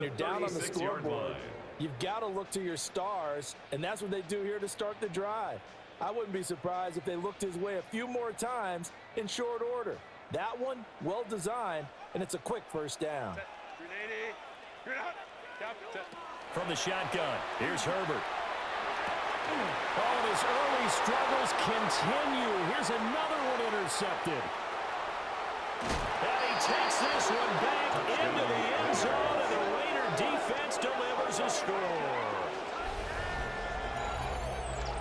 You're down on the scoreboard. You've got to look to your stars, and that's what they do here to start the drive. I wouldn't be surprised if they looked his way a few more times in short order. That one, well designed, and it's a quick first down. From the shotgun, here's Herbert. Oh, and his early struggles continue. Here's another one intercepted. And he takes this one back into the end zone, and the Raider defense delivers a score.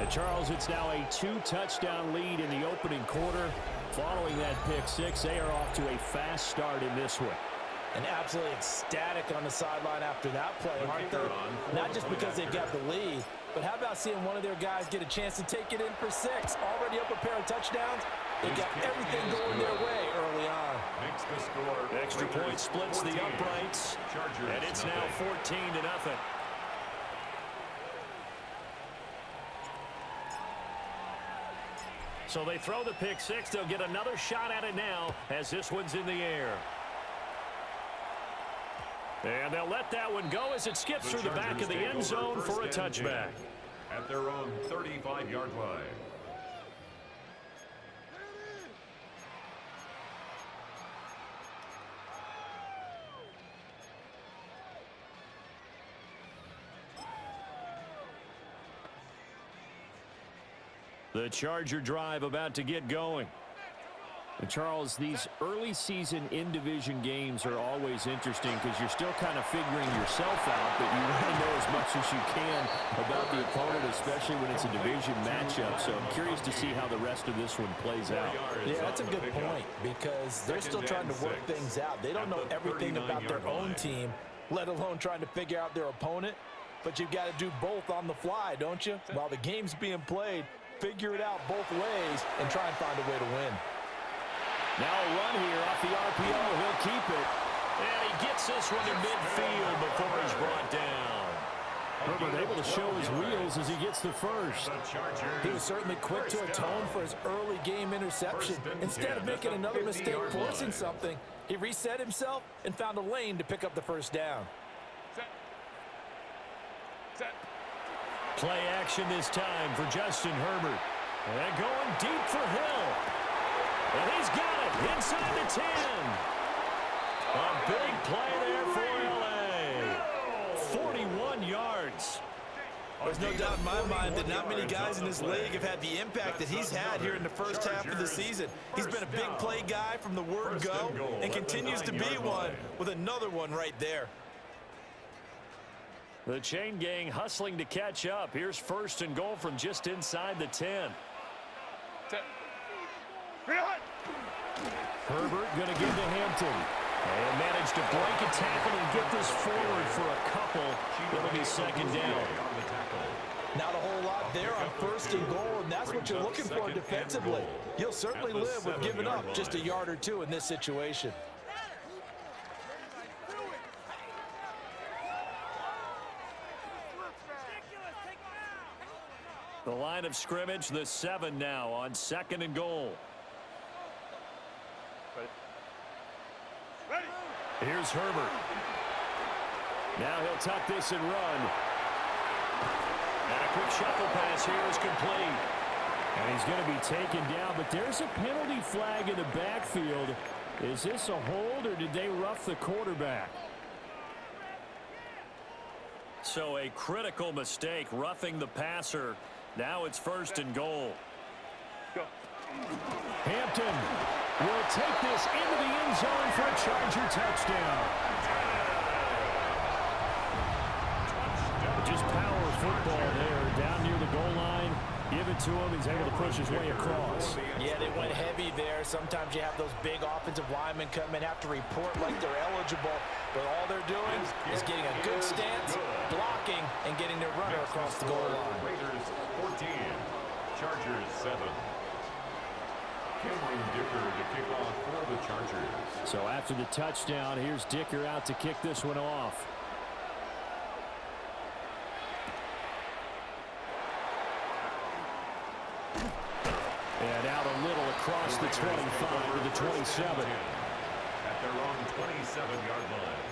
And Charles, it's now a 2-touchdown lead in the opening quarter. Following that pick six, they are off to a fast start in this one. And absolutely ecstatic on the sideline after that play, aren't they? Not just because they've got the lead, but how about seeing one of their guys get a chance to take it in for 6? Already up a pair of touchdowns. They got everything going their way early on. Extra point splits the uprights, and it's now 14-0. So they throw the pick six. They'll get another shot at it now as this one's in the air. And they'll let that one go as it skips through the back of the end zone for a touchback. At their own 35-yard line. The Charger drive about to get going. And Charles, these early season in-division games are always interesting because you're still kind of figuring yourself out, but you want to know as much as you can about the opponent, especially when it's a division matchup. So I'm curious to see how the rest of this one plays out. Yeah, that's a good point because they're still trying to work things out. They don't know everything about their own team, let alone trying to figure out their opponent. But you've got to do both on the fly, don't you? While the game's being played, figure it out both ways and try and find a way to win. Now a run here off the RPO. He'll keep it. And he gets this one to midfield before he's brought down. Herbert able to show his wheels as he gets the first. He was certainly quick to atone for his early game interception. Instead of making another mistake forcing something, he reset himself and found a lane to pick up the first down. Play action this time for Justin Herbert. And going deep for Hill. And he's got it inside the 10. A big play there for L.A. 41 yards. There's no doubt in my mind that not many guys in this league have had the impact that he's had here in the first half of the season. He's been a big play guy from the word go and continues to be one with another one right there. The chain gang hustling to catch up. Here's first and goal from just inside the 10. Herbert going to give to Hampton. And managed to break a tackle and get this forward for a couple. It'll be second down. Not a whole lot there on first and goal, and that's what you're looking for defensively. You'll certainly live with giving up just a yard or two in this situation. The line of scrimmage, the 7 now on second and goal. Here's Herbert. Now he'll tuck this and run. And a quick shuffle pass here is complete. And he's going to be taken down, but there's a penalty flag in the backfield. Is this a hold or did they rough the quarterback? So a critical mistake, roughing the passer. Now it's first and goal. Go. Hampton will take this into the end zone for a Charger touchdown. Just power football there down near the goal line. Give it to him. He's able to push his way across. Yeah, they went heavy there. Sometimes you have those big offensive linemen come in, have to report like they're eligible. But all they're doing is getting a good stance, blocking, and getting their runner across the goal line. Raiders 14, Chargers 7. Cameron Dicker to kick off for the Chargers. So after the touchdown, here's Dicker out to kick this one off. And out a little across the 25 to the 27. At their own 27-yard line.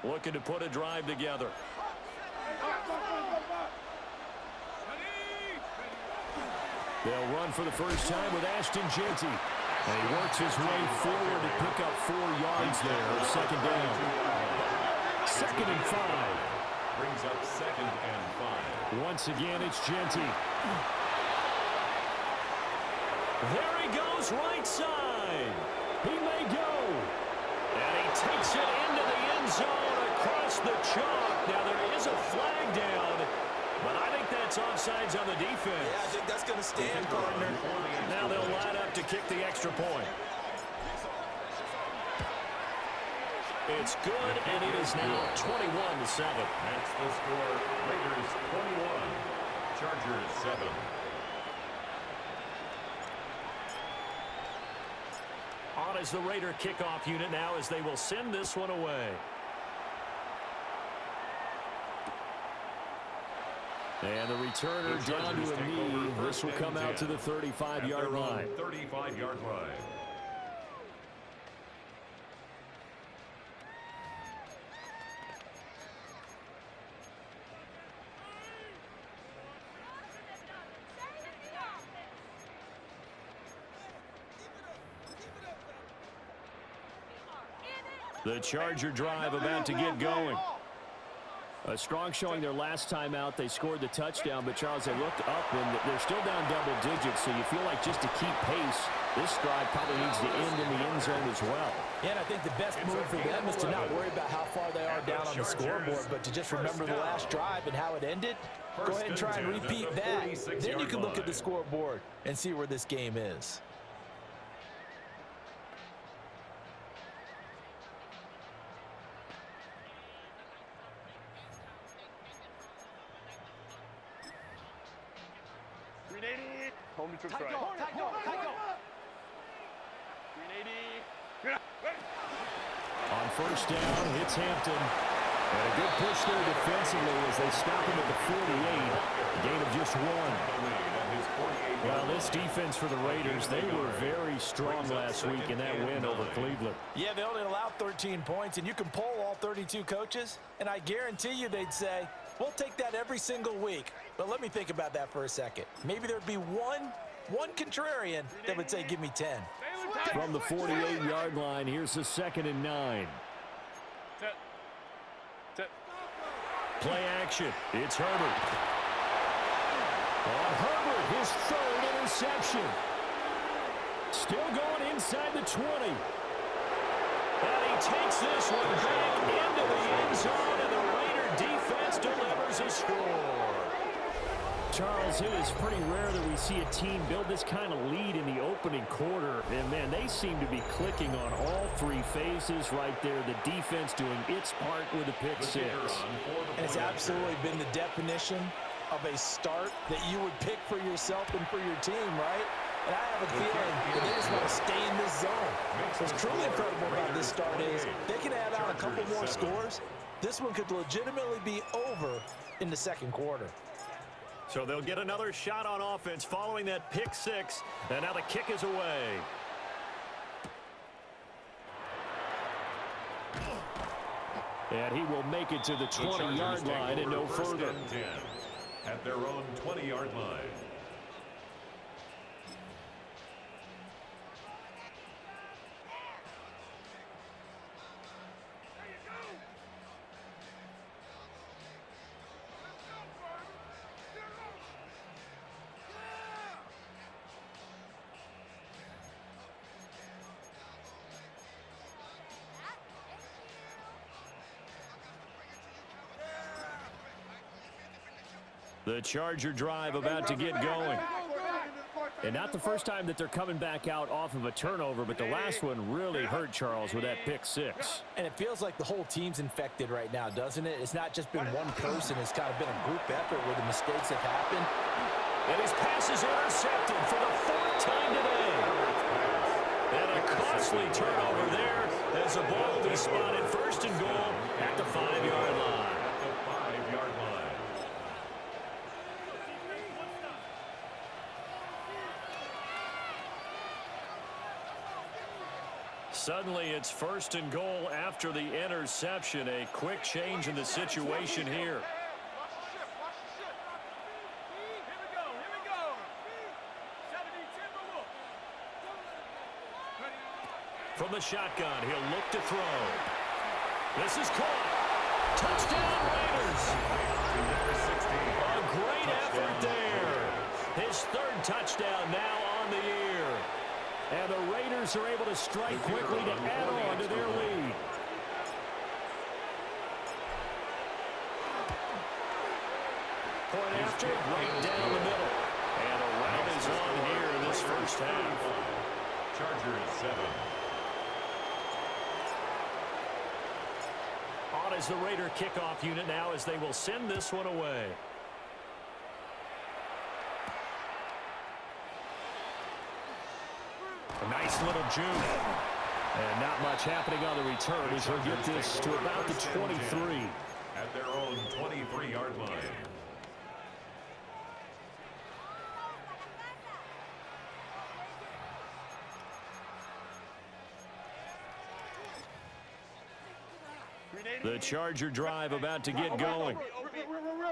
looking to put a drive together. They'll run for the first time with Ashton Jeanty. And he works his way forward to pick up 4 yards there. Second down. 2nd and 5. Brings up 2nd and 5. Once again, it's Jeanty. There he goes, right side. He may go. And he takes it into the end zone across the chalk. Now, there is a flag down, but I think that's offsides on the defense. Yeah, I think that's going to stand, partner. Now they'll line up to kick the extra point. It's good, and it is now 21-7. That's the score. Raiders 21, Chargers 7. On is the Raider kickoff unit now as they will send this one away. And the returner down to a knee. This will come out to the 35-yard line. 35-yard line. The Charger drive about to get going. A strong showing their last time out. They scored the touchdown, but Charles, they looked up and they're still down double digits, so you feel like just to keep pace, this drive probably needs to end in the end zone as well. Yeah, and I think the best move for them is to not worry about how far they are down on the scoreboard, but to just remember the last drive and how it ended. Go ahead and try and repeat that. Then you can look at the scoreboard and see where this game is. Home to try. On first down, it's Hampton. And a good push there defensively as they stop him at the 48. Gain of just 1. Well, this defense for the Raiders, they were very strong last week in that win over Cleveland. Yeah, they only allowed 13 points, and you can poll all 32 coaches, and I guarantee you they'd say, we'll take that every single week. But let me think about that for a second. Maybe there'd be one contrarian that would say, give me 10. From the 48-yard line, here's the 2nd and 9. Play action. It's Herbert. On Herbert, his 3rd interception. Still going inside the 20. And he takes this one back into the end zone, and the Raider defense delivers a score. Charles, it is pretty rare that we see a team build this kind of lead in the opening quarter. And, man, they seem to be clicking on all 3 phases right there. The defense doing its part with a pick 6. And it's absolutely been the definition of a start that you would pick for yourself and for your team, right? And I have a feeling that they just want to stay in this zone. What's truly incredible about this start is they can add on a couple more scores. This one could legitimately be over in the second quarter. So they'll get another shot on offense following that pick 6. And now the kick is away. And he will make it to the 20-yard line and no further. At their own 20-yard line. The Charger drive about to get going. And not the first time that they're coming back out off of a turnover, but the last one really hurt Charles with that pick 6. And it feels like the whole team's infected right now, doesn't it? It's not just been one person. It's kind of been a group effort where the mistakes have happened. And his pass is intercepted for the 4th time today. And a costly turnover there as the ball will be spotted 1st and goal at the 5-yard line. At the 5-yard line. Suddenly it's 1st and goal after the interception. A quick change in the situation here. From the shotgun, he'll look to throw. This is caught. Touchdown, Raiders. A great effort there. His 3rd touchdown now on the year. And the Raiders are able to strike quickly to add on to their lead. Point after, right down the middle. And a rout is on here in this first half. Chargers 7. On is the Raider kickoff unit now as they will send this one away. A nice little juke. And not much happening on the return as he'll get this to about the 23. At their own 23-yard line. The Charger drive about to get going.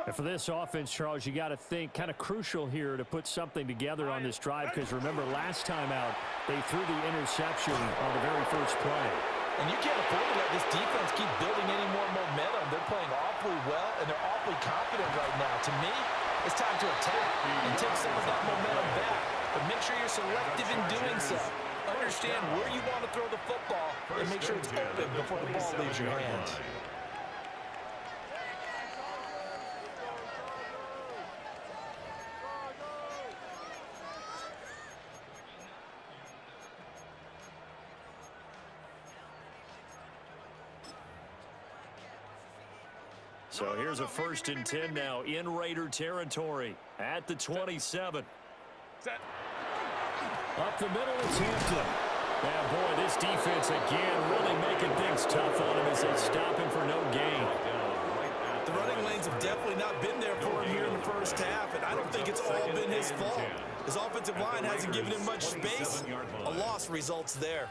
And for this offense, Charles, you got to think kind of crucial here to put something together on this drive, because remember last time out they threw the interception on the very first play. And you can't afford to let this defense keep building any more momentum. They're playing awfully well, and they're awfully confident right now. To me, it's time to attack and take some of that momentum back. But make sure you're selective in doing so. Understand where you want to throw the football and make sure it's open before the ball leaves your hands. So here's a 1st and 10 now in Raider territory at the 27. Set. Up the middle, it's Hampton. And boy, this defense again really making things tough on him as they stop him for no gain. The running lanes have definitely not been there for him here in the first half, and I don't think it's all been his fault. His offensive line hasn't given him much space. A loss results there.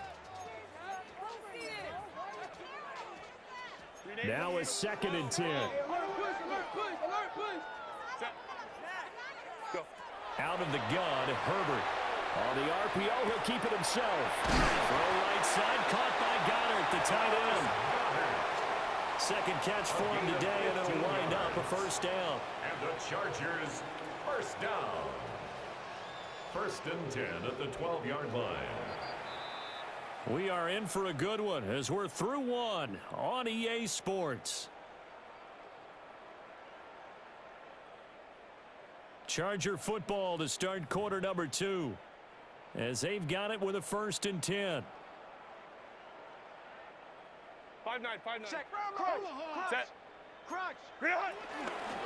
Now it's 2nd and 10. Out of the gun, Herbert. On the RPO, he'll keep it himself. Throw right side, caught by Goddard, the tight end. 2nd catch for him today, and it'll wind up a 1st down. And the Chargers, 1st down. 1st and 10 at the 12-yard line. We are in for a good one as we're through one on EA Sports. Charger football to start quarter number 2 as they've got it with a 1st and 10. 5-9. Check. Crunch. Set. Crunch.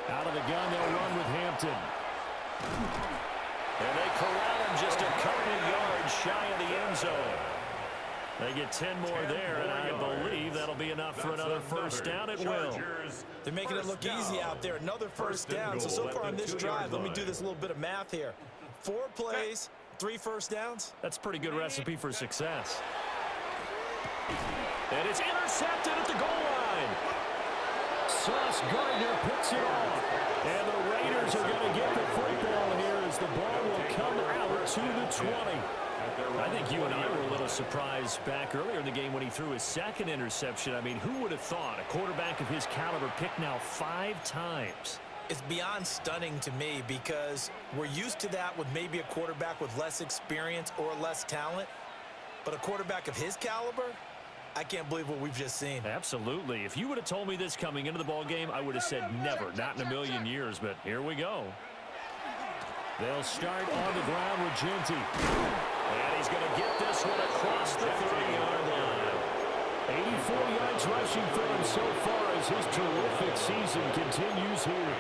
Out of the gun, they'll run with Hampton. And they corral him just a couple of yards shy of the end zone. They get 10 more there, and I believe that'll be enough for another 1st down. It will. They're making it look easy out there. Another 1st down. So far on this drive, let me do this little bit of math here. 4 plays, 3 1st downs. That's a pretty good recipe for success. And it's intercepted at the goal line. Sauce Gardner picks it off. And the Raiders are going to get the football here as the ball will come out to the 20. I think you and I were a little surprised back earlier in the game when he threw his 2nd interception. I mean, who would have thought a quarterback of his caliber picked now 5 times? It's beyond stunning to me because we're used to that with maybe a quarterback with less experience or less talent. But a quarterback of his caliber, I can't believe what we've just seen. Absolutely. If you would have told me this coming into the ball game, I would have said never, not in a million years. But here we go. They'll start on the ground with Genty. And he's going to get this one across the 30-yard line. 84 yards rushing for him so far as his terrific season continues here.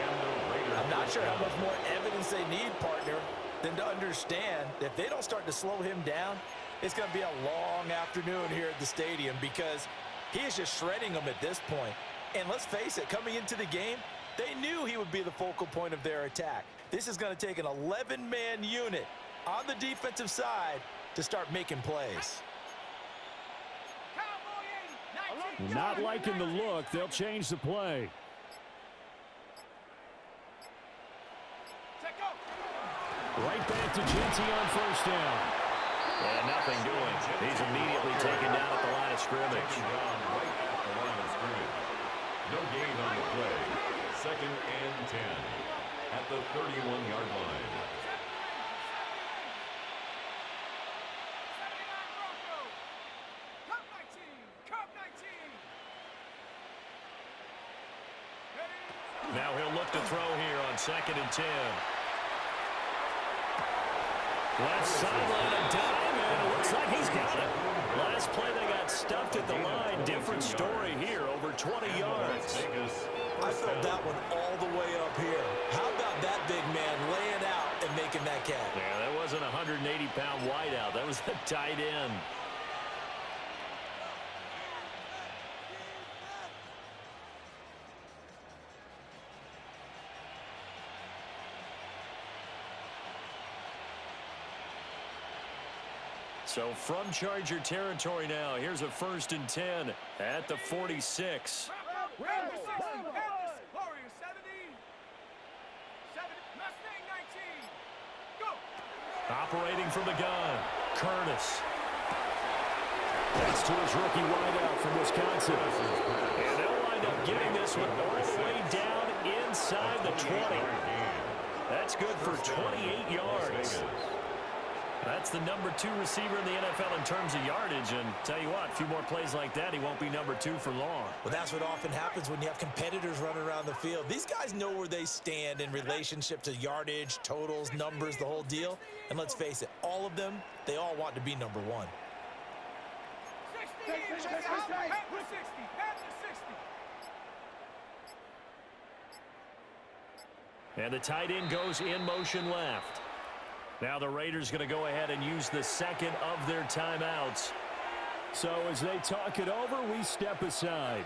I'm not sure how much more evidence they need, partner, than to understand that if they don't start to slow him down, it's going to be a long afternoon here at the stadium because he is just shredding them at this point. And let's face it, coming into the game, they knew he would be the focal point of their attack. This is going to take an 11-man unit on the defensive side to start making plays. Not liking the look. They'll change the play. Right back to Genty on first down. And nothing doing. He's immediately taken down at the line of scrimmage. No gain on the play. 2nd and 10 at the 31-yard line. Now he'll look to throw here on 2nd and 10. Left sideline a dime, and it looks like he's got it. Last play they got stuffed at the line. Different story here, over 20 yards. I felt that one all the way up here. How about that big man laying out and making that catch? Yeah, that wasn't a 180-pound wideout. That was a tight end. So from Charger territory now, here's a 1st and 10 at the 46. Operating from the gun, Curtis. That's to his rookie wideout from Wisconsin. And they'll wind up getting this one all the way down inside the 20. That's good for 28 yards. That's the number 2 receiver in the NFL in terms of yardage. And tell you what, a few more plays like that, he won't be number 2 for long. Well, that's what often happens when you have competitors running around the field. These guys know where they stand in relationship to yardage, totals, numbers, the whole deal. And let's face it, all of them, they all want to be number 1. And the tight end goes in motion left. Now the Raiders going to go ahead and use the 2nd of their timeouts. So as they talk it over, we step aside.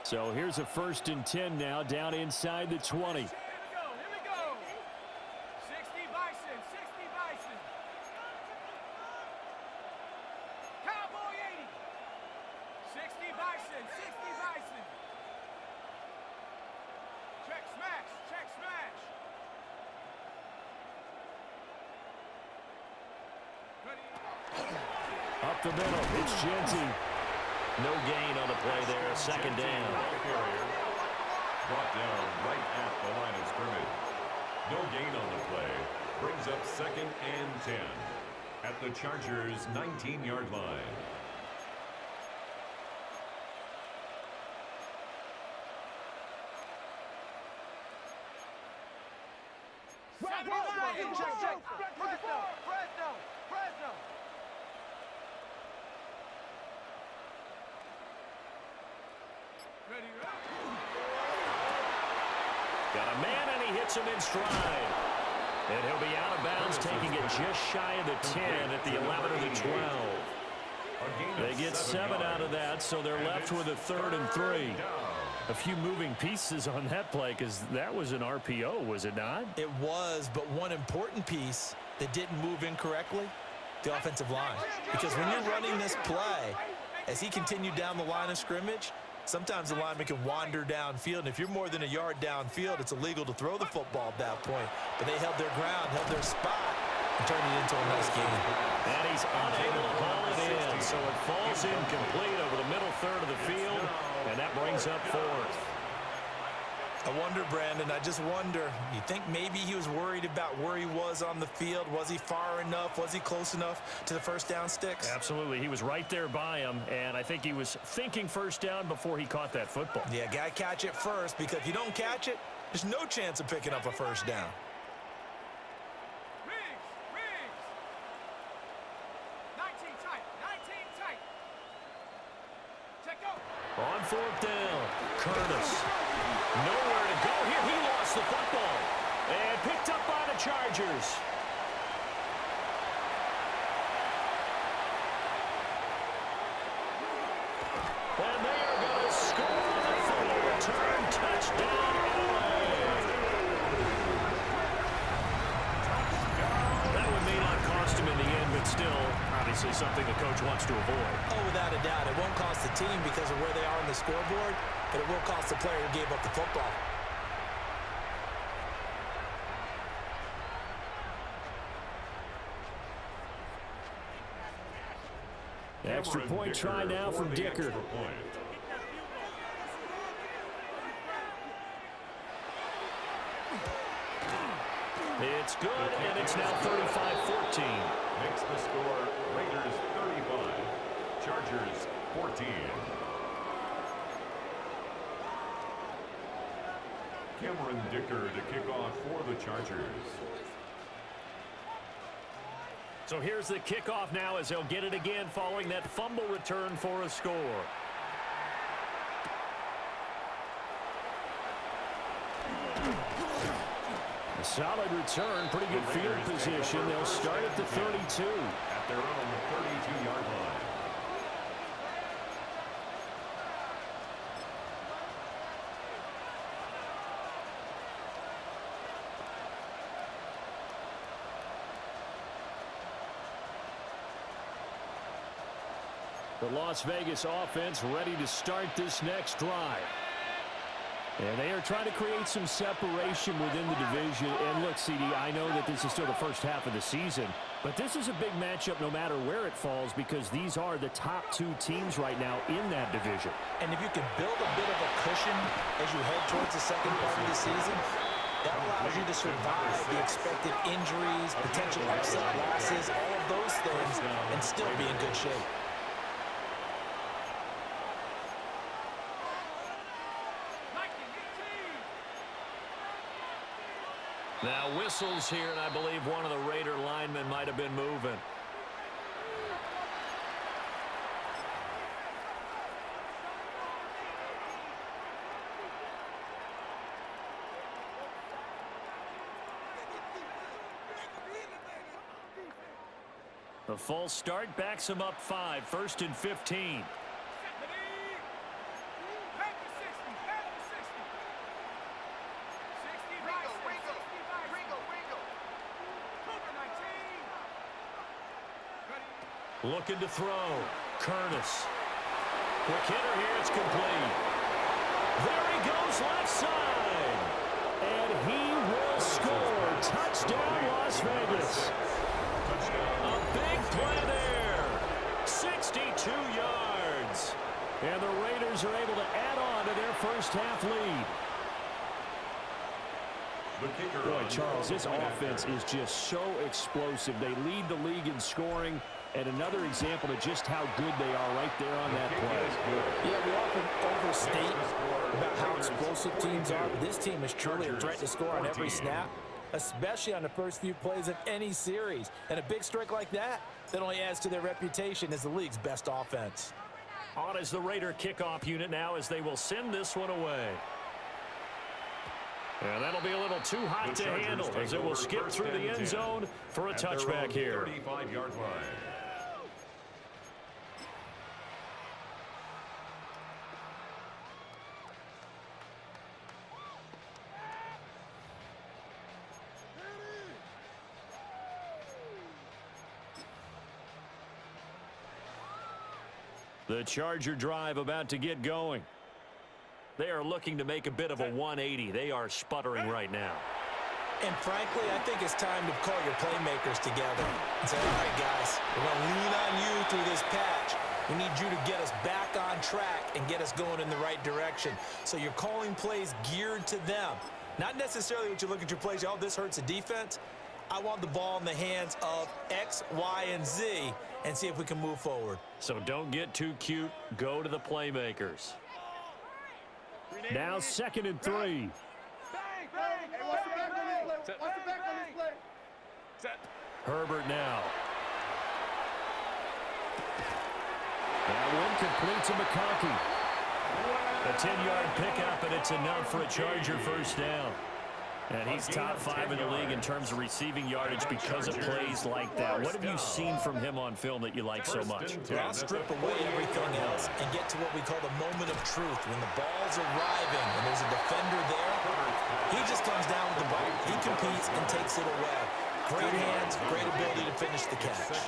So here's a 1st and 10 now down inside the 20. Up the middle, it's Genty. No gain on the play there, 2nd down. Brought down right at the line of scrimmage. No gain on the play. Brings up 2nd and 10 at the Chargers' 19-yard line. Got a man, and he hits him in stride. And he'll be out of bounds, taking it just shy of the 10 at the 11 or the 12. They get 7 out of that, so they're left with a 3rd and 3. A few moving pieces on that play, because that was an RPO, was it not? It was, but one important piece that didn't move incorrectly, the offensive line. Because when you're running this play, as he continued down the line of scrimmage, sometimes the lineman can wander downfield, and if you're more than a yard downfield, it's illegal to throw the football at that point. But they held their ground, held their spot, and turned it into a nice game. And he's unable to haul it in, so it falls incomplete over the middle 3rd of the field, and that brings up 4th. I wonder, Brandon, I just wonder, you think maybe he was worried about where he was on the field? Was he far enough? Was he close enough to the first down sticks? Absolutely. He was right there by him, and I think he was thinking first down before he caught that football. Yeah, got to catch it first, because if you don't catch it, there's no chance of picking up a first down. On 4th down, Curtis. Nowhere to go here. He lost the football. And picked up by the Chargers. And they are going to score the full return touchdown. That one may not cost him in the end, but still, obviously something the coach wants to avoid. Oh, without a doubt. It won't cost the team because of where they are on the scoreboard, but it will cost the player who gave up the football. Extra point try now from Dicker. It's good, and it's now 35-14. Makes the score Raiders 35, Chargers 14. Cameron Dicker to kick off for the Chargers. So here's the kickoff now as they'll get it again following that fumble return for a score. A solid return, pretty good field position. They'll start at the 32. At their own 32-yard line. The Las Vegas offense ready to start this next drive. And they are trying to create some separation within the division. And look, CD, I know that this is still the first half of the season, but this is a big matchup no matter where it falls because these are the top two teams right now in that division. And if you can build a bit of a cushion as you head towards the second part of the season, that allows you to survive the expected injuries, potential upset losses, all of those things, and still be in good shape. Now whistles here, and I believe one of the Raider linemen might have been moving. The false start backs him up 5, 1st and 15. Looking to throw. Curtis. Quick hitter here. It's complete. There he goes left side. And he will score. Touchdown, Las Vegas. A big play there. 62 yards. And the Raiders are able to add on to their first half lead. Boy, Charles, this offense is just so explosive. They lead the league in scoring. And another example of just how good they are right there on that play. Yeah, we often overstate about how explosive teams are, but this team is truly a threat to score on every snap, especially on the first few plays of any series. And a big strike like that only adds to their reputation as the league's best offense. On is the Raider kickoff unit now as they will send this one away. And that'll be a little too hot to handle as it will skip through the end zone for a touchback here. 35-yard line. The Charger drive about to get going. They are looking to make a bit of a 180. They are sputtering right now. And frankly, I think it's time to call your playmakers together and say, all right, guys, we're going to lean on you through this patch. We need you to get us back on track and get us going in the right direction. So you're calling plays geared to them. Not necessarily what you look at your plays, oh, this hurts the defense. I want the ball in the hands of X, Y, and Z and see if we can move forward. So don't get too cute. Go to the playmakers. Now 2nd and 3. Herbert now. That one complete to McConkey. A 10-yard pickup, and it's enough for a Charger first down. And he's top 5 in the league in terms of receiving yardage because of plays like that. What have you seen from him on film that you like so much? Well, I'll strip away everything else and get to what we call the moment of truth. When the ball's arriving and there's a defender there, he just comes down with the ball. He competes and takes it away. Great hands, great ability to finish the catch.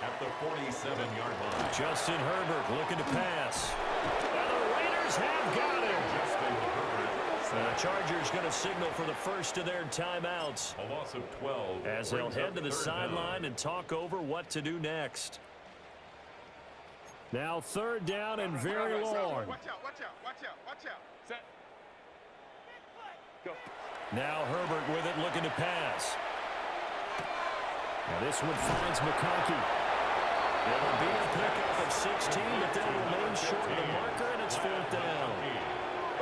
at the 47-yard line. Justin Herbert looking to pass. And the Raiders have got him. Justin Herbert. The Chargers going to signal for the first of their timeouts. A loss of 12. As they'll brings head up to the third sideline down. and talk over what to do next. Now third down and very long. Watch out, watch out, watch out, watch out. Set. Go. Now Herbert with it, looking to pass. Now this one finds McConkey. It'll be a pickup of 16, but they'll remain short of the marker, and it's fourth down.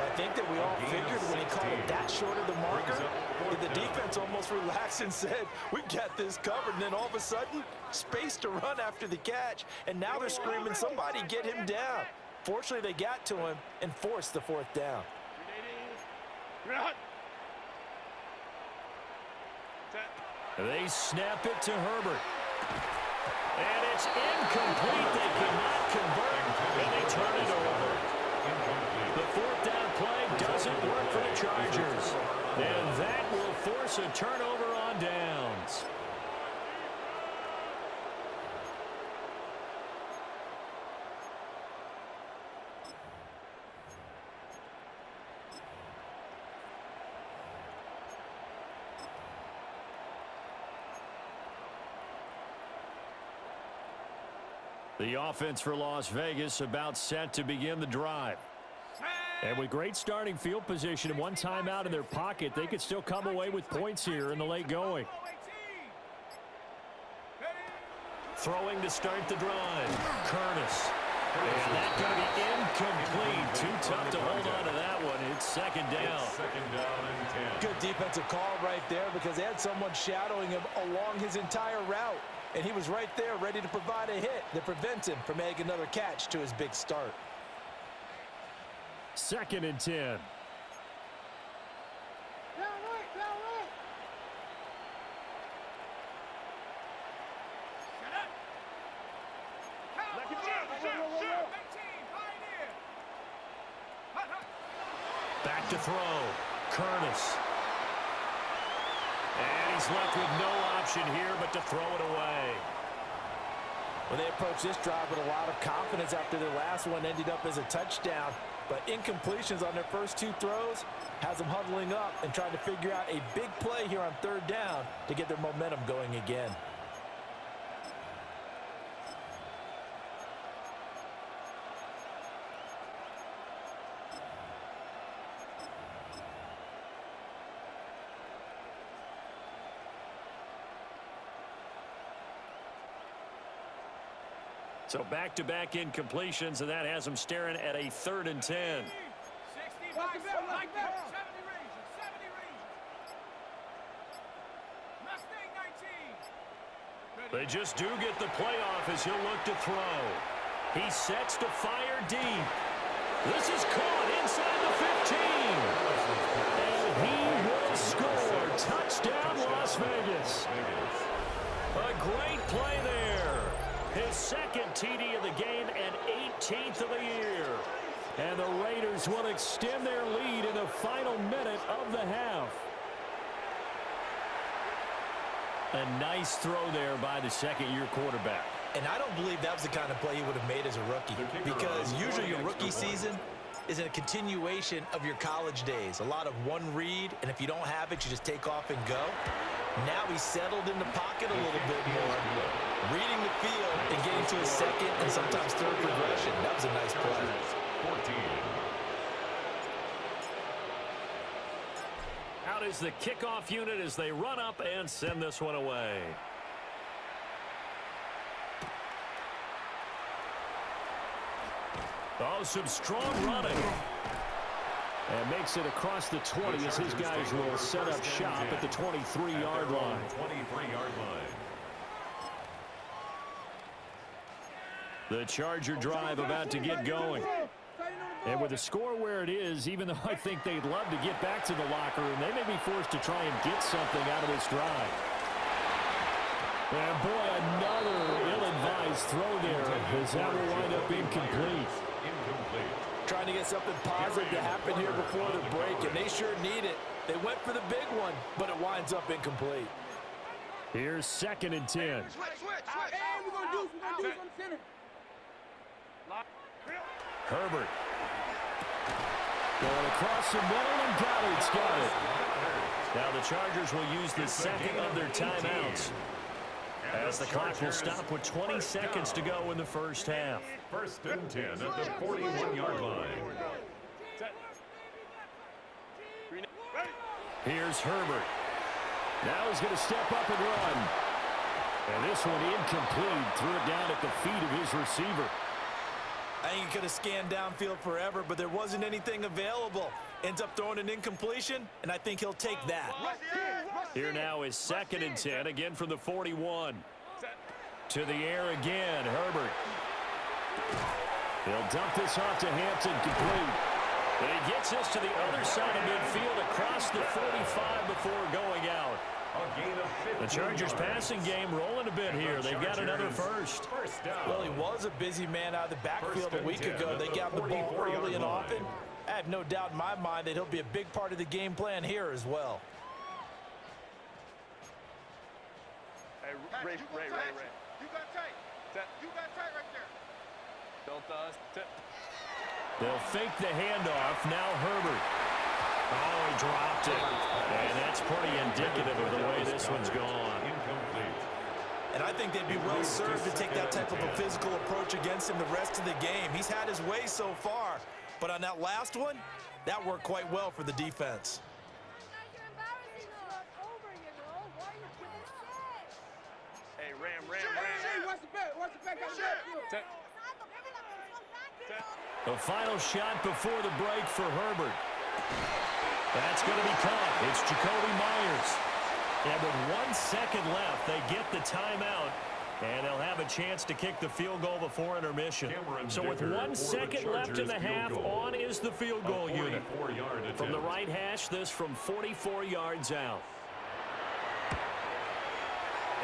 I think that we all figured when he called it that short of the marker, that the defense almost relaxed and said, we've got this covered. And then all of a sudden, space to run after the catch. And now they're screaming, somebody get him down. Fortunately, they got to him and forced the fourth down. They snap it to Herbert. And it's incomplete. They cannot convert, and they turn it over. The fourth down play doesn't work for the Chargers. And that will force a turnover on downs. The offense for Las Vegas about set to begin the drive. And with great starting field position and one timeout in their pocket, they could still come away with points here in the late going. Throwing to start the drive. Curtis. And that's going to be incomplete. Too tough to hold on to that one. It's second down. It's second down and 10. Good defensive call right there because they had someone shadowing him along his entire route. And he was right there ready to provide a hit that prevents him from making another catch to his big start. Second and 10. Back to throw. Curtis. And he's left with no option here but to throw it away. Well, they approached this drive with a lot of confidence after their last one ended up as a touchdown. But incompletions on their first two throws has them huddling up and trying to figure out a big play here on third down to get their momentum going again. So back-to-back incompletions, and that has them staring at a third and 10. They just do get the playoff as he'll look to throw. He sets to fire deep. This is caught inside the 15. And he will score. Touchdown, Las Vegas. A great play there. His second TD of the game and 18th of the year. And the Raiders will extend their lead in the final minute of the half. A nice throw there by the second-year quarterback. And I don't believe that was the kind of play he would have made as a rookie, because usually your rookie season is a continuation of your college days. A lot of one read, and if you don't have it, you just take off and go. Now he's settled in the pocket a little bit more, reading the field and getting to his second and sometimes third progression. That was a nice play. 14. Out is the kickoff unit as they run up and send this one away. Oh, some strong running. And makes it across the 20 as his guys will set up shop at the 23-yard line. 23-yard line. The Charger drive about to get going. And with the score where it is, even though I think they'd love to get back to the locker room, they may be forced to try and get something out of this drive. And boy, another ill-advised throw there as that will wind up incomplete. Trying to get something positive to happen here before the break, and they sure need it. They went for the big one, but it winds up incomplete. Here's 2nd and 10. Switch. Hey, we're going to do on the center. Herbert. Going across the middle, and Gallard's got it. Now the Chargers will use the second of their timeouts, as the clock will stop with 20 seconds to go in the first half. 1st and 10 at the 41-yard line. Here's Herbert. Now he's going to step up and run. And this one incomplete. Threw it down at the feet of his receiver. I think he could have scanned downfield forever, but there wasn't anything available. Ends up throwing an incompletion, and I think he'll take that. Here now is 2nd and 10, again from the 41. To the air again, Herbert. He'll dump this off to Hampton, complete. And he gets this to the other side of midfield across the 45 before going out. The Chargers passing game rolling a bit here. They've got another first. Well, he was a busy man out of the backfield a week ago. They got the ball early and often. I have no doubt in my mind that he'll be a big part of the game plan here as well. Hey, Ray. You got tight. You got tight right there. Don't They'll fake the handoff. Now Herbert. Oh, he dropped it. And that's pretty indicative of the way this one's gone. Incomplete. And I think they'd be well served to take that type of a physical approach against him the rest of the game. He's had his way so far. But on that last one, that worked quite well for the defense. Hey, Ram. Hey, what's the back? The final shot before the break for Herbert. That's going to be caught. It's Jacoby Myers. And with 1 second left, they get the timeout. And they'll have a chance to kick the field goal before intermission. So with 1 second left in the half, on is the field goal unit. From the right hash, this from 44 yards out.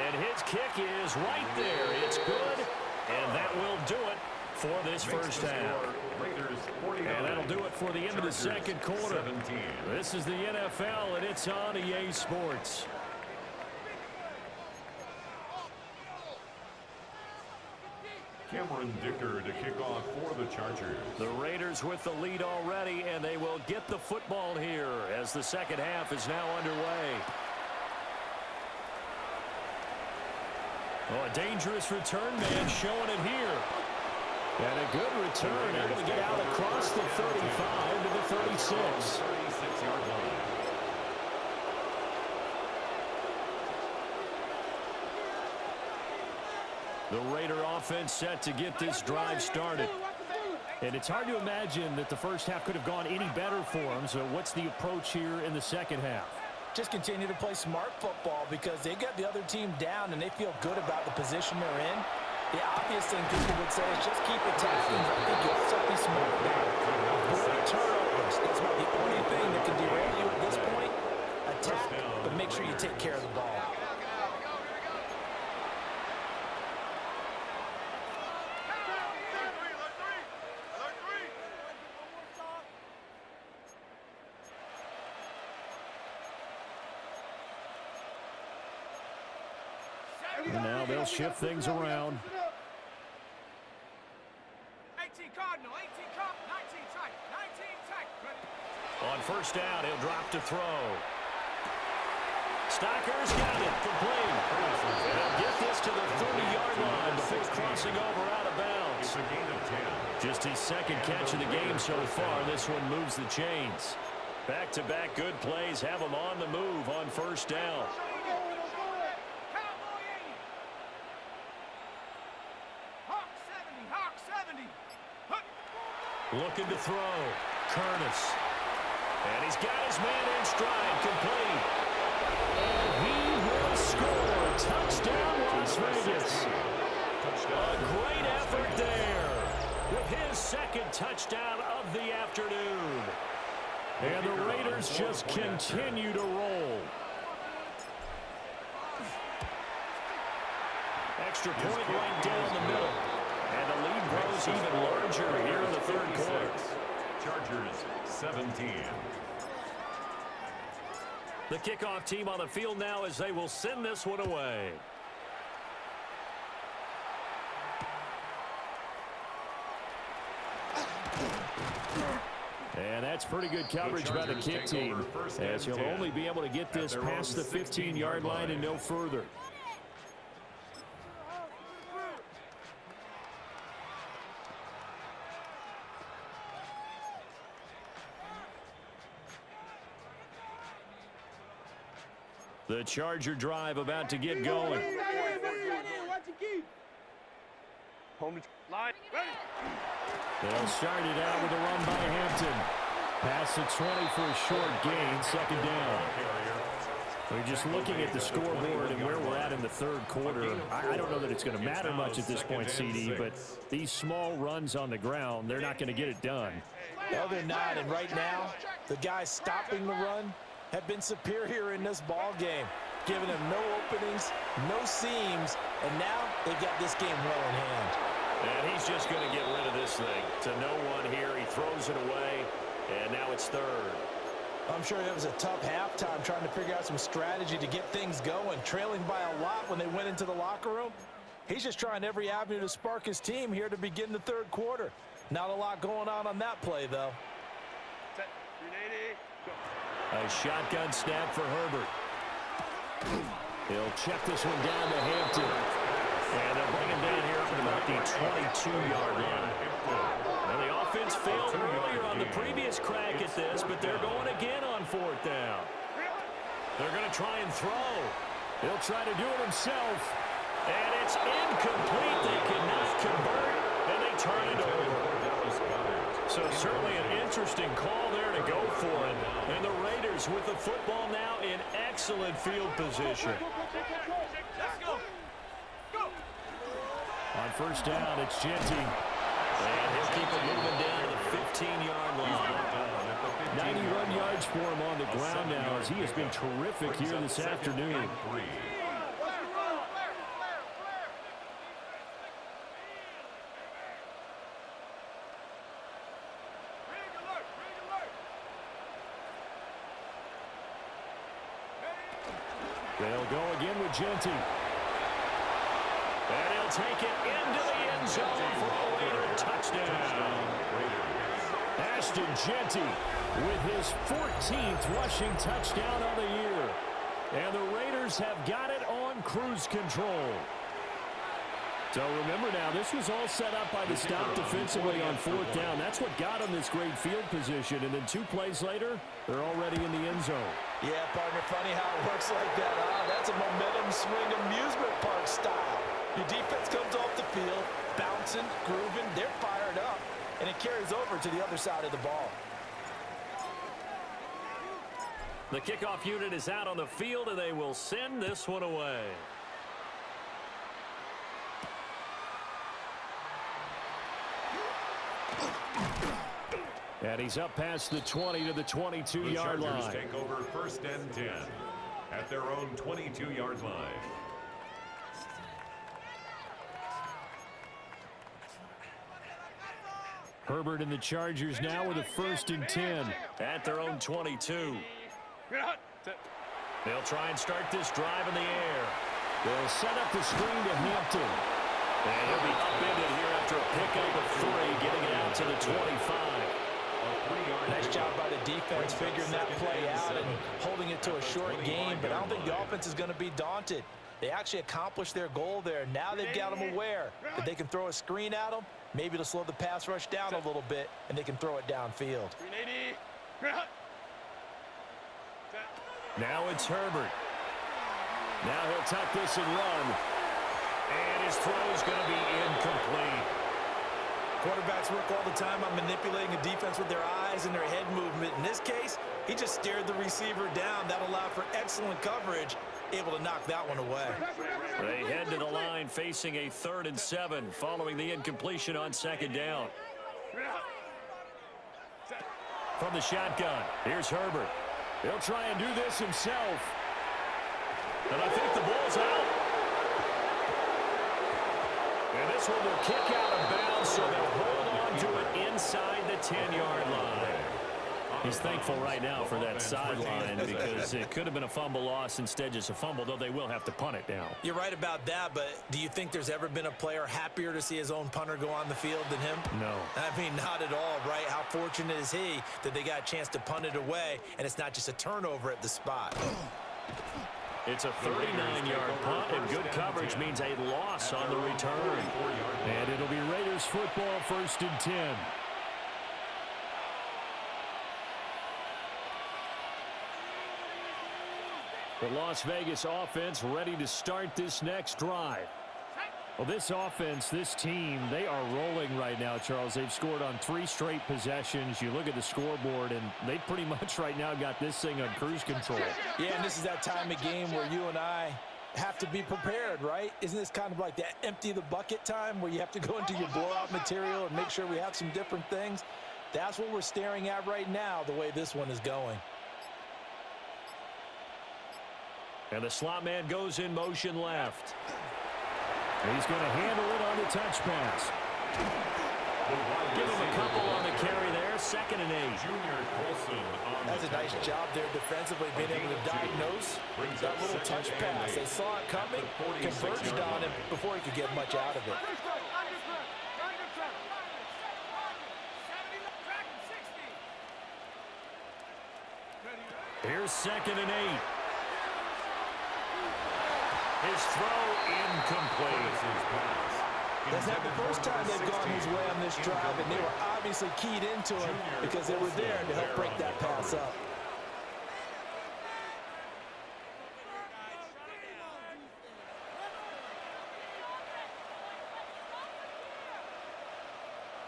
And his kick is right there. It's good, and that will do it for this first half. And that'll do it for the end of the second quarter. This is the NFL, and it's on EA Sports. Cameron Dicker to kick off for the Chargers. The Raiders with the lead already, and they will get the football here as the second half is now underway. Oh, a dangerous return man showing it here. And a good return, able to get out across the 35 to the 36. 36-yard line. The Raider offense set to get this drive started. And it's hard to imagine that the first half could have gone any better for them. So what's the approach here in the second half? Just continue to play smart football because they got the other team down and they feel good about the position they're in. The obvious thing people would say is just keep attacking. I think you also be smart about it. Avoid turnovers. That's about the only thing that can derail you at this point. Attack, but make sure you take care of the ball. And now they'll shift things around. 18 Cardinal, 18 Cardinal, 19 tight, 19 tight. Ready? On first down, he'll drop to throw. Stocker's got it, complete. And he'll get this to the 30-yard line before crossing over out of bounds. It's a gain of 10. Just his second catch of the game so far. This one moves the chains. Back-to-back good plays have him on the move on first down. Looking to throw. Curtis. And he's got his man in stride, complete. And he will score. Touchdown, Las Vegas. A great effort there with his second touchdown of the afternoon. And the Raiders just continue to roll. Extra point right down the middle. And the lead grows even larger here in the third quarter. Chargers 17. The kickoff team on the field now as they will send this one away. And that's pretty good coverage by the kick team, as he'll only be able to get this past the 15-yard line and no further. The Charger drive about to get going. They'll start it out with a run by Hampton. Past the 20 for a short gain, second down. We're just looking at the scoreboard and where we're at in the third quarter. I don't know that it's going to matter much at this point, CD, but these small runs on the ground, they're not going to get it done. No, they're not, and right now, the guys stopping the run have been superior in this ball game, giving them no openings, no seams, and now they've got this game well in hand. And he's just going to get rid of this thing. To no one here, he throws it away, and now it's third. I'm sure it was a tough halftime trying to figure out some strategy to get things going, trailing by a lot when they went into the locker room. He's just trying every avenue to spark his team here to begin the third quarter. Not a lot going on that play, though. A shotgun snap for Herbert. He'll check this one down to Hampton. And they'll bring him down here at about the 22-yard line. Well, the offense failed earlier on the previous crack at this, but they're going again on fourth down. They're going to try and throw. He'll try to do it himself. And it's incomplete. They cannot convert, and they turn it over. So certainly an interesting call there to go for it. And the Raiders with the football now in excellent field position. On first down, it's Genty. And he'll keep it moving down to the 15-yard line. 91 yards for him on the ground now, as he has been terrific here this afternoon. They'll go again with Genty. And he'll take it into the end zone for a Raider touchdown. Ashton Genty with his 14th rushing touchdown of the year. And the Raiders have got it on cruise control. So remember now, this was all set up by the stop defensively on fourth down. That's what got them this great field position. And then 2 plays later, they're already in the end zone. Yeah, partner, funny how it works like that. That's a momentum swing amusement park style. Your defense comes off the field, bouncing, grooving, they're fired up, and it carries over to the other side of the ball. The kickoff unit is out on the field, and they will send this one away. And he's up past the 20 to the 22-yard line. The Chargers take over first and 10 at their own 22-yard line. Herbert and the Chargers now with a first and 10 at their own 22. They'll try and start this drive in the air. They'll set up the screen to Hampton. And he'll be upended here after a pickup of 3, getting it out to the 25. Nice job by the defense figuring that play out and holding it to a short game, but I don't think the offense is going to be daunted. They actually accomplished their goal there. Now they've got them aware that they can throw a screen at them, maybe to slow the pass rush down a little bit, and they can throw it downfield. Now it's Herbert. Now he'll tuck this and run. And his throw is going to be incomplete. Quarterbacks work all the time on manipulating a defense with their eyes and their head movement. In this case, he just stared the receiver down. That allowed for excellent coverage, able to knock that one away. They head to the line facing a 3rd and 7 following the incompletion on second down. From the shotgun, here's Herbert. He'll try and do this himself. And I think the ball's out. And this one will kick out of bounds, so they'll hold on to it inside the 10-yard line. He's thankful right now for that sideline because it could have been a fumble loss, instead just a fumble, though they will have to punt it now. You're right about that, but do you think there's ever been a player happier to see his own punter go on the field than him? No. I mean, not at all, right? How fortunate is he that they got a chance to punt it away, and it's not just a turnover at the spot. It's a 39-yard punt, and good coverage means a loss on the return. And it'll be Raiders football, 1st and 10. The Las Vegas offense ready to start this next drive. Well, this offense, this team, they are rolling right now, Charles. They've scored on 3 straight possessions. You look at the scoreboard, and they pretty much right now got this thing on cruise control. Yeah, and this is that time of game where you and I have to be prepared, right? Isn't this kind of like that empty the bucket time where you have to go into your blowout material and make sure we have some different things? That's what we're staring at right now, the way this one is going. And the slot man goes in motion left. He's going to handle it on the touch pass. Give him a couple on the carry there. 2nd and 8. That's a nice job there defensively, being able to diagnose that little touch pass. They saw it coming, converged on him before he could get much out of it. Here's 2nd and 8. His throw incomplete. That's not the first time they've gone his way on this drive, and they were obviously keyed into him because they were there to help break that pass up.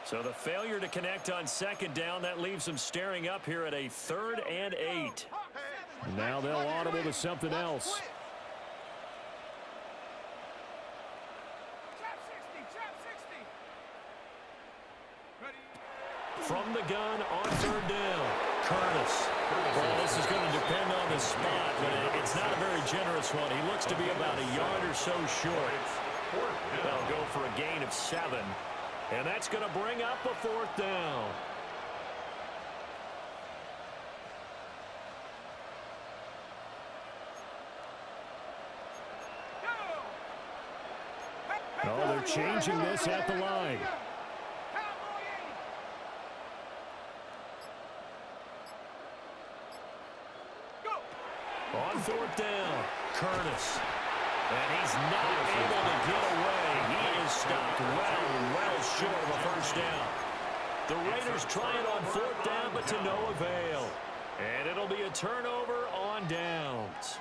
So the failure to connect on 2nd down, that leaves them staring up here at a 3rd and 8. Now they'll audible to something else. From the gun on 3rd down, Curtis. Well, this is going to depend on the spot, but it's not a very generous one. He looks to be about a yard or so short. They'll go for a gain of 7, and that's going to bring up a 4th down. Oh, they're changing this at the line. On 4th down, Curtis. And he's not able to get away. He is stopped well short of a 1st down. The Raiders try it on 4th down, but to no avail. And it'll be a turnover on downs.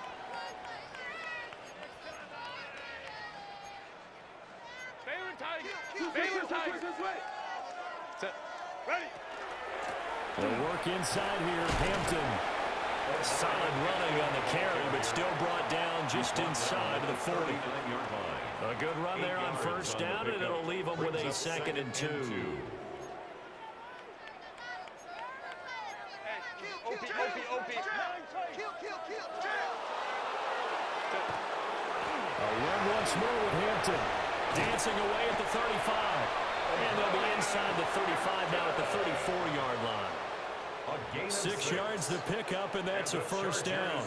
They'll work inside here. Hampton. Solid running on the carry, but still brought down just inside of the 40. A good run there on 1st down, and it'll leave them with a 2nd and 2. A run once more with Hampton. Dancing away at the 35. And they'll be inside the 35 now at the 34-yard line. 6 yards the pickup, and that's a 1st down.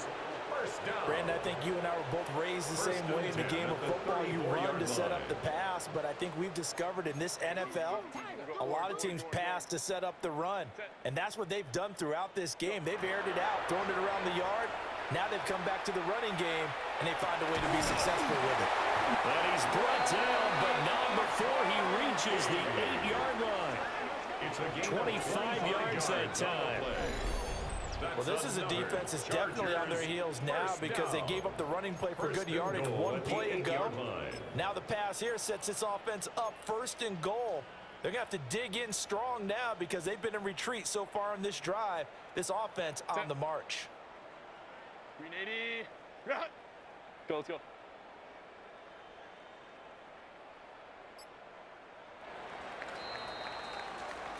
Brandon, I think you and I were both raised the same way in the game of football. You run to set up the pass, but I think we've discovered in this NFL, a lot of teams pass to set up the run. And that's what they've done throughout this game. They've aired it out, thrown it around the yard. Now they've come back to the running game, and they find a way to be successful with it. And he's brought down, but not before he reaches the 8-yard line. 25 yards that time. Well, this is a defense that's definitely on their heels now because they gave up the running play for good yardage 1 play ago. Now the pass here sets this offense up 1st and goal. They're going to have to dig in strong now because they've been in retreat so far on this drive. This offense on the march. 380. Go, let's go.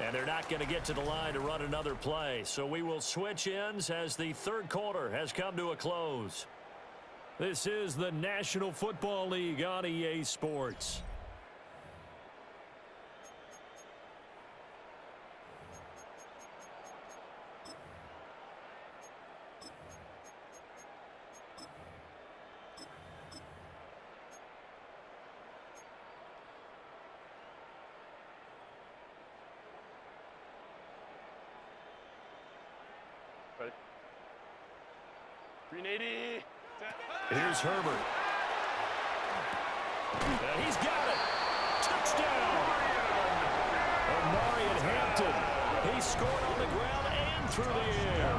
And they're not going to get to the line to run another play. So we will switch ends as the 3rd quarter has come to a close. This is the National Football League on EA Sports. Ready? 380. Here's Herbert. And he's got it. Touchdown. Omari at Hampton. He scored on the ground and through the air.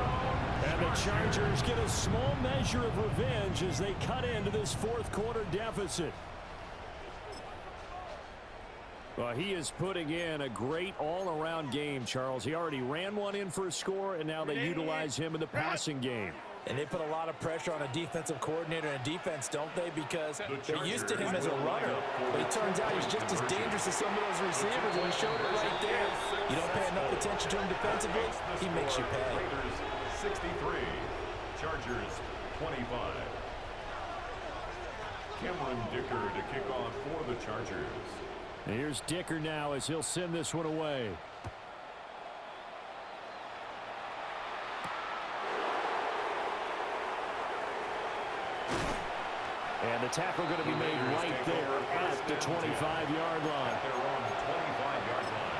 And the Chargers get a small measure of revenge as they cut into this fourth quarter deficit. Well, he is putting in a great all-around game, Charles. He already ran one in for a score, and now they utilize him in the passing game. And they put a lot of pressure on a defensive coordinator and defense, don't they? Because they're used to him as a runner. But it turns out he's just as dangerous as some of those receivers, and he showed it right there. You don't pay enough attention to him defensively, he makes you pay. Raiders 63, Chargers 25. Cameron Dicker to kick off for the Chargers. Here's Dicker now as he'll send this one away. And the tackle going to be made right there at the 25-yard line. They're on the 25-yard line.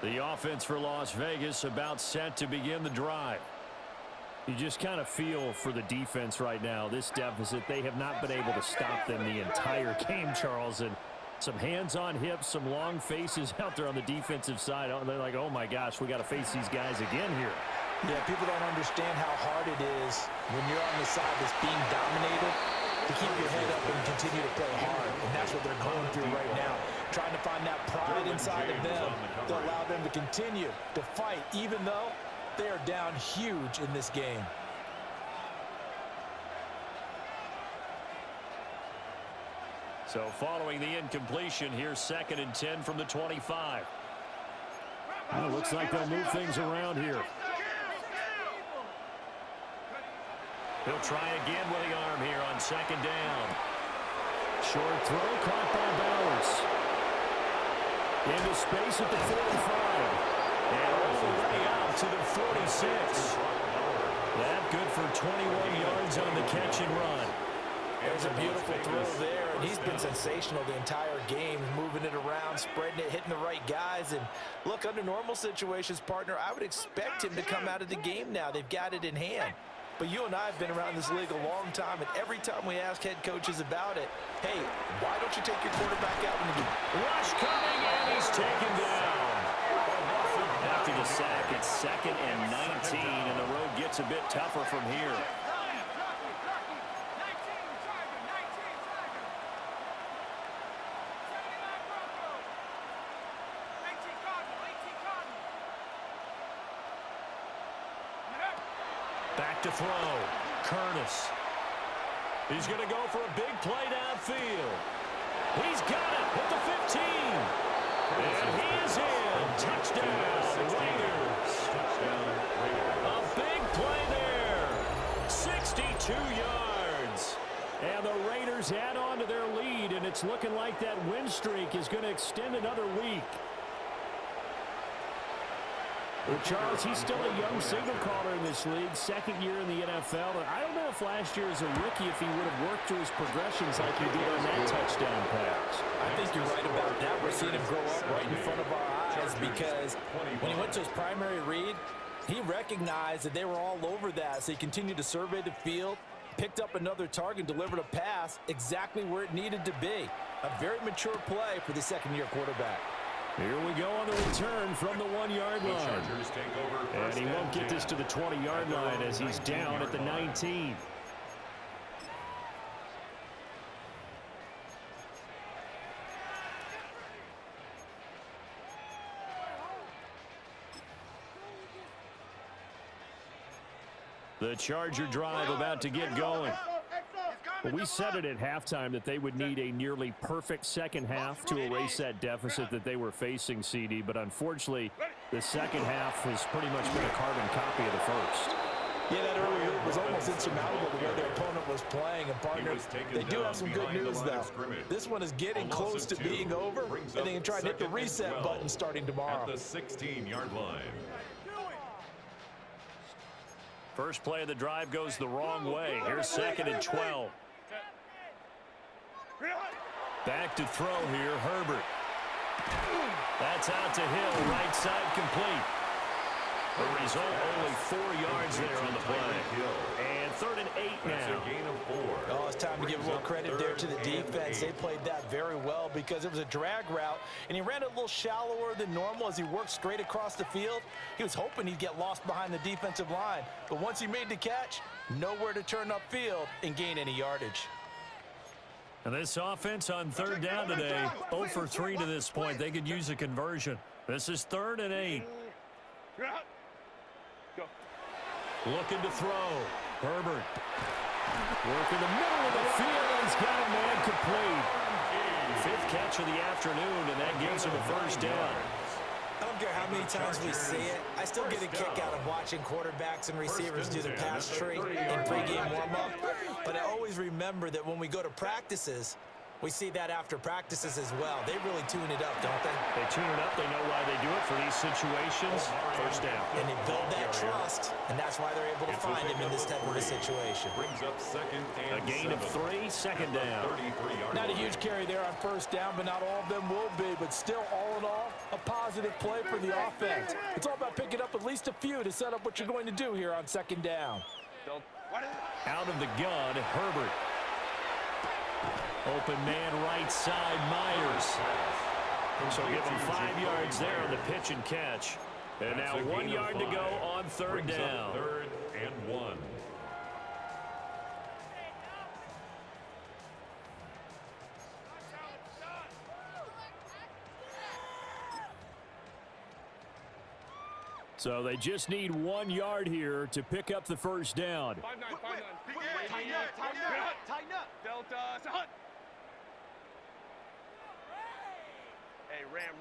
The offense for Las Vegas about set to begin the drive. You just kind of feel for the defense right now. This deficit, they have not been able to stop them the entire game, Charles. And some hands on hips, some long faces out there on the defensive side. They're like, oh, my gosh, we got to face these guys again here. Yeah, people don't understand how hard it is when you're on the side that's being dominated to keep your head up and continue to play hard. And that's what they're going through right now. Trying to find that pride inside of them to allow them to continue to fight, even though they are down huge in this game. So following the incompletion, here's 2nd and 10 from the 25. Well, it looks like they'll move things around here. He'll try again with the arm here on 2nd down. Short throw caught by Bowers. Into space at the 45. And all the way out to the 46. That good for 21 yards on the catch and run. There's a beautiful throw there, and he's been sensational the entire game, moving it around, spreading it, hitting the right guys. And look, under normal situations, partner, I would expect him to come out of the game now. They've got it in hand. But you and I have been around this league a long time, and every time we ask head coaches about it, hey, why don't you take your quarterback out in the game? Rush coming, and he's taken down. After the sack, it's 2nd and 19, and the road gets a bit tougher from here. Back to throw. Curtis. He's going to go for a big play downfield. He's got it at the 15. And he is in. Touchdown, Raiders. A big play there. 62 yards. And the Raiders add on to their lead, and it's looking like that win streak is going to extend another week. Well, Charles, he's still a young signal caller in this league, 2nd year in the NFL. And I don't know if last year as a rookie if he would have worked through his progressions like he did on that touchdown pass. I think you're right about that. We're seeing him grow up right in front of our eyes because when he went to his primary read, he recognized that they were all over that. So he continued to survey the field, picked up another target, delivered a pass exactly where it needed to be. A very mature play for the 2nd-year quarterback. Here we go on the return from the 1-yard line. And he won't get this to the 20-yard line as he's down at the 19. The Charger drive about to get going. Well, we said it at halftime that they would need a nearly perfect second half to erase that deficit that they were facing, CD. But unfortunately, the second half has pretty much been a carbon copy of the first. Yeah, that early lead was almost insurmountable the way their opponent was playing. And partner, they do have some good news, though. This one is getting close to being over, and they can try and hit the reset button starting tomorrow. At the 16-yard line. First play of the drive goes the wrong way. Here's 2nd and 12. Back to throw here, Herbert. That's out to Hill, right side complete. The result, only 4 yards there on the play. And 3rd and 8 now. Oh, it's time to give a little credit there to the defense. They played that very well because it was a drag route, and he ran it a little shallower than normal as he worked straight across the field. He was hoping he'd get lost behind the defensive line, but once he made the catch, nowhere to turn upfield and gain any yardage. And this offense on 3rd down today, 0 for 3 to this point. They could use a conversion. This is 3rd and 8. Looking to throw. Herbert. Working the middle of the field. He's got a man complete. 5th catch of the afternoon, and that gives him a first down. I don't care how many times we see it. I still get a kick out of watching quarterbacks and receivers do the pass tree in pregame warm-up. But I always remember that when we go to practices, we see that after practices as well. They really tune it up, don't they? They tune it up. They know why they do it for these situations. First down. And they build that trust, and that's why they're able to find him in this type of a situation. Brings up 2nd and a gain of 3, 2nd down. Not a huge carry there on first down, but not all of them will be. But still, all in all, a positive play for the offense. It's all about picking up at least a few to set up what you're going to do here on 2nd down. Out of the gun, Herbert. Open man right side, Myers. So give him 5 yards there on the pitch and catch. And now 1 yard to go on 3rd down. 3rd and 1. So they just need 1 yard here to pick up the first down. 5-9. Tighten up. Delta, Hunt. Hey, Ram.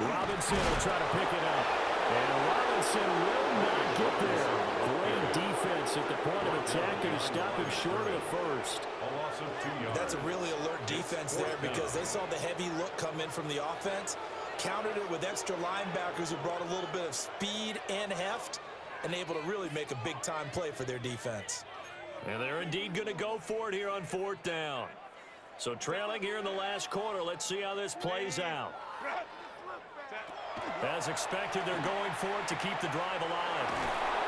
Robinson will try to pick it up. And Robinson will not get there. Great defense at the point of attack to stop him short of first. A loss of 2 yards. That's a really alert defense there because they saw the heavy look come in from the offense, countered it with extra linebackers who brought a little bit of speed and heft, and able to really make a big-time play for their defense. And they're indeed going to go for it here on 4th down. So trailing here in the last quarter, let's see how this plays out. As expected, they're going for it to keep the drive alive.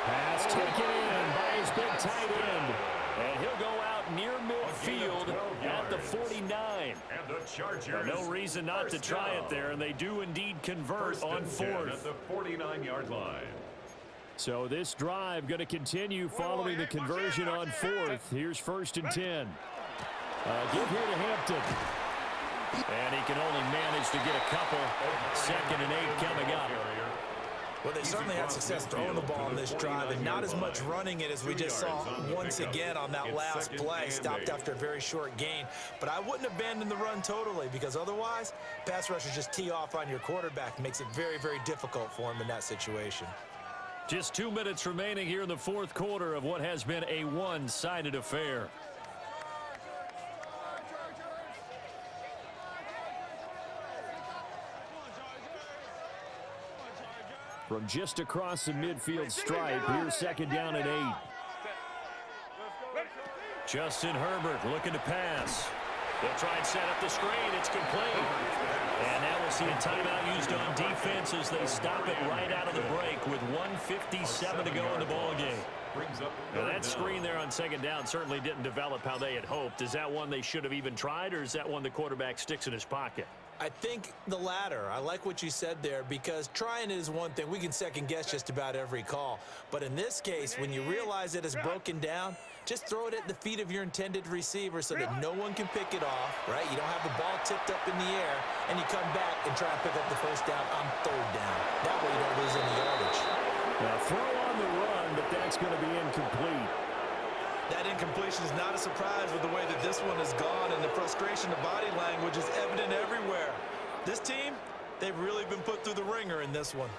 Pass taken in by his big tight end. And he'll go out near midfield at the 49. And the Chargers. No reason not to try it there, and they do indeed convert on 4th. At the 49-yard line. So this drive going to continue following the conversion on 4th. Here's 1st and 10. Give here to Hampton. And he can only manage to get a couple. 2nd and 8 coming up. Well, they certainly had success throwing the ball on this drive and not as much running it as we just saw once again on that last play. Stopped after a very short gain. But I wouldn't abandon the run totally because otherwise, pass rushers just tee off on your quarterback. Makes it very, very difficult for him in that situation. Just 2 minutes remaining here in the 4th quarter of what has been a one-sided affair. From just across the midfield stripe, here's 2nd down and 8. Justin Herbert looking to pass. They'll try and set up the screen. It's complete. And now we'll see a timeout used on defense as they stop it right out of the break with 1:57 to go in the ballgame. Now that screen there on 2nd down certainly didn't develop how they had hoped. Is that one they should have even tried, or is that one the quarterback sticks in his pocket? I think the latter. I like what you said there because trying it is one thing. We can second guess just about every call. But in this case, when you realize it is broken down, just throw it at the feet of your intended receiver so that no one can pick it off, right? You don't have the ball tipped up in the air, and you come back and try and pick up the first down on 3rd down. That way you don't lose any yardage. Now throw on the run, but that's going to be incomplete. That incompletion is not a surprise with the way that this one has gone, and the frustration of body language is evident everywhere. This team, They've really been put through the ringer in this one.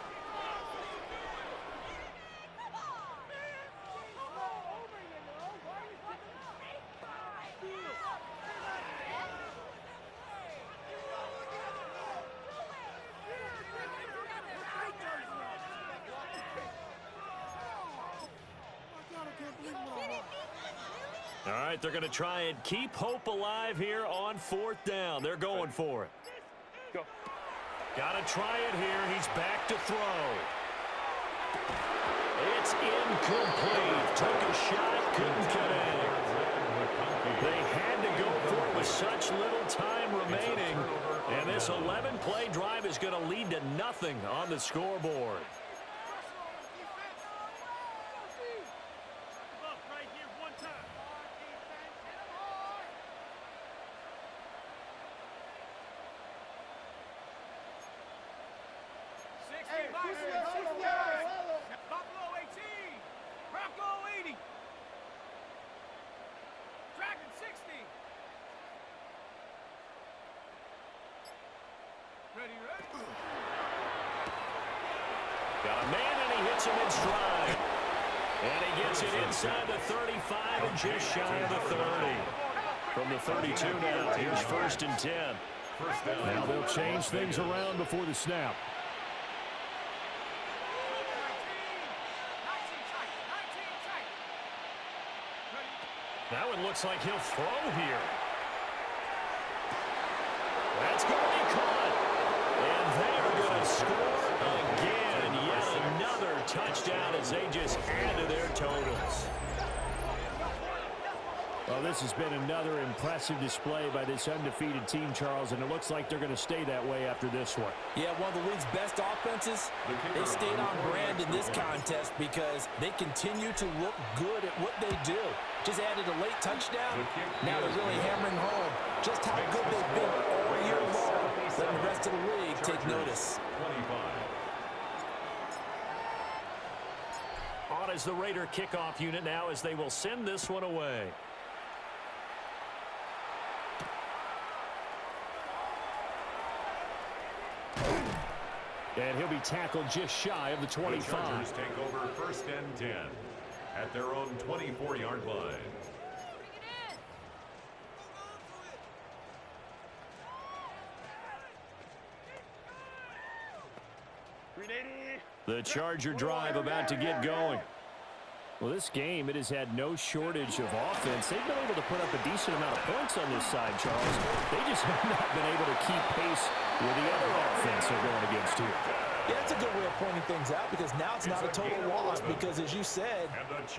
All right, they're going to try and keep hope alive here on 4th down. They're going for it. Go. Got to try it here. He's back to throw. It's incomplete. Took a shot, couldn't connect. They had to go for it with such little time remaining. And this 11-play drive is going to lead to nothing on the scoreboard. Buffalo 18. Bronco 80. Dragon 60. Ready. Got a man, and he hits him in stride. And he gets it inside the 35 and just shy of the 30. From the 32 now, here's 1st and 10. Now they'll change things around before the snap. That one looks like he'll throw here. That's going to be caught. And they're going to score again. Yet another touchdown as they just add to their totals. Well, this has been another impressive display by this undefeated team, Charles, and it looks like they're going to stay that way after this one. Yeah, one of the league's best offenses. They stayed on brand in this contest because they continue to look good at what they do. Just added a late touchdown. Now they're really hammering home just how good they've been all year long. Letting the rest of the league take notice. On is the Raider kickoff unit now as they will send this one away. And he'll be tackled just shy of the 25. The Chargers take over 1st and 10 at their own 24-yard line. The Charger drive about to get going. Well, this game, it has had no shortage of offense. They've been able to put up a decent amount of points on this side, Charles. They just have not been able to keep pace with the other offense they're going against here. Yeah, that's a good way of pointing things out because now it's not a total loss because, as you said,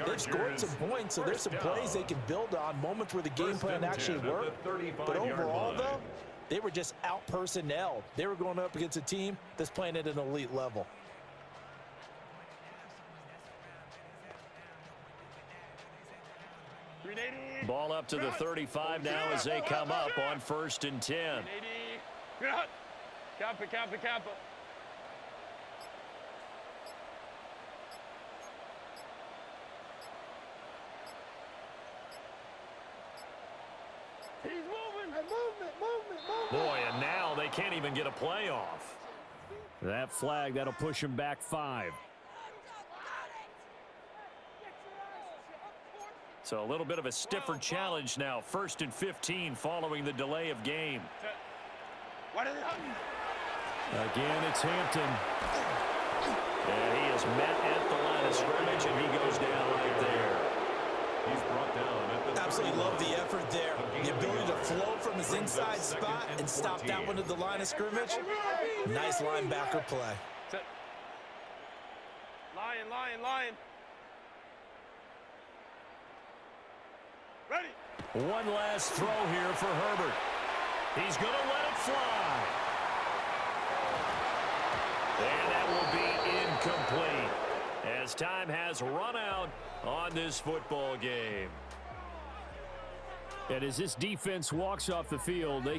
they've scored some points, so there's some plays they can build on, moments where the game plan actually worked. But overall, though, they were just out-personnel. They were going up against a team that's playing at an elite level. Ball up to the 35 now as they come up on 1st and 10. Kappa. He's moving. Movement. Boy, and now they can't even get a play off. That flag, that'll push him back 5. So a little bit of a stiffer challenge now. 1st and 15 following the delay of game. Again, it's Hampton. And he is met at the line of scrimmage, and he goes down right there. He's brought down at the Absolutely love the effort there. The ability to flow from his inside spot and stop that one at the line of scrimmage. Nice linebacker play. Lion. Ready. One last throw here for Herbert. He's going to let it fly. And that will be incomplete as time has run out on this football game. And as this defense walks off the field, they